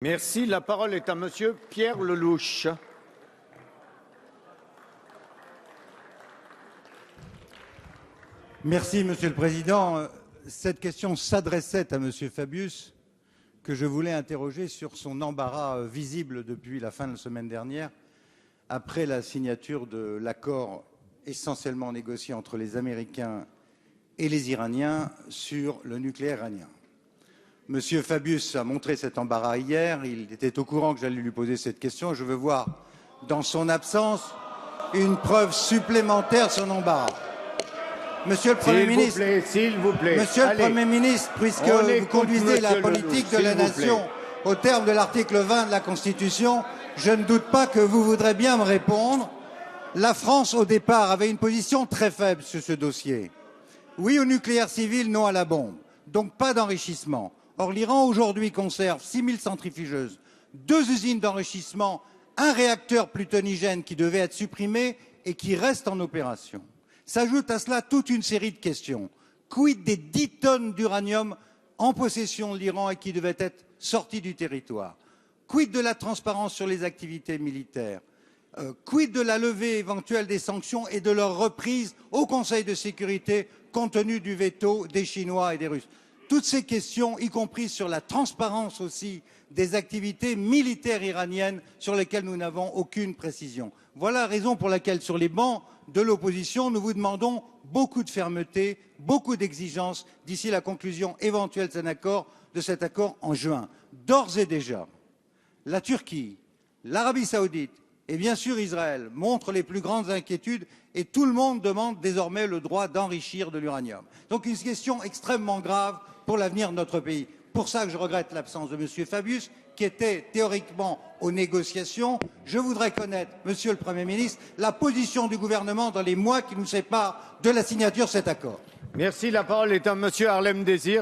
Merci. La parole est à Monsieur Pierre Lellouche. Merci, Monsieur le Président. Cette question s'adressait à Monsieur Fabius, que je voulais interroger sur son embarras visible depuis la fin de la semaine dernière, après la signature de l'accord essentiellement négocié entre les Américains et les Iraniens sur le nucléaire iranien. Monsieur Fabius a montré cet embarras hier. Il était au courant que j'allais lui poser cette question. Je veux voir, dans son absence, une preuve supplémentaire de son embarras. Monsieur le Premier ministre, s'il vous plaît. Monsieur le Allez, Premier ministre, puisque vous conduisez la politique de la nation au terme de l'article 20 de la Constitution, je ne doute pas que vous voudrez bien me répondre. La France, au départ, avait une position très faible sur ce dossier. Oui au nucléaire civil, non à la bombe. Donc pas d'enrichissement. Or, l'Iran, aujourd'hui, conserve 6000 centrifugeuses, 2 usines d'enrichissement, un réacteur plutonigène qui devait être supprimé et qui reste en opération. S'ajoute à cela toute une série de questions. Quid des 10 tonnes d'uranium en possession de l'Iran et qui devaient être sorties du territoire? Quid de la transparence sur les activités militaires? Quid de la levée éventuelle des sanctions et de leur reprise au Conseil de sécurité compte tenu du veto des Chinois et des Russes? Toutes ces questions, y compris sur la transparence aussi des activités militaires iraniennes sur lesquelles nous n'avons aucune précision. Voilà la raison pour laquelle, sur les bancs de l'opposition, nous vous demandons beaucoup de fermeté, beaucoup d'exigences d'ici la conclusion éventuelle de cet accord en juin. D'ores et déjà, la Turquie, l'Arabie saoudite et bien sûr Israël montrent les plus grandes inquiétudes et tout le monde demande désormais le droit d'enrichir de l'uranium. Donc une question extrêmement grave pour l'avenir de notre pays. Pour ça que je regrette l'absence de M. Fabius, qui était théoriquement aux négociations. Je voudrais connaître, Monsieur le Premier ministre, la position du gouvernement dans les mois qui nous séparent de la signature de cet accord. Merci. La parole est à Monsieur Harlem Désir.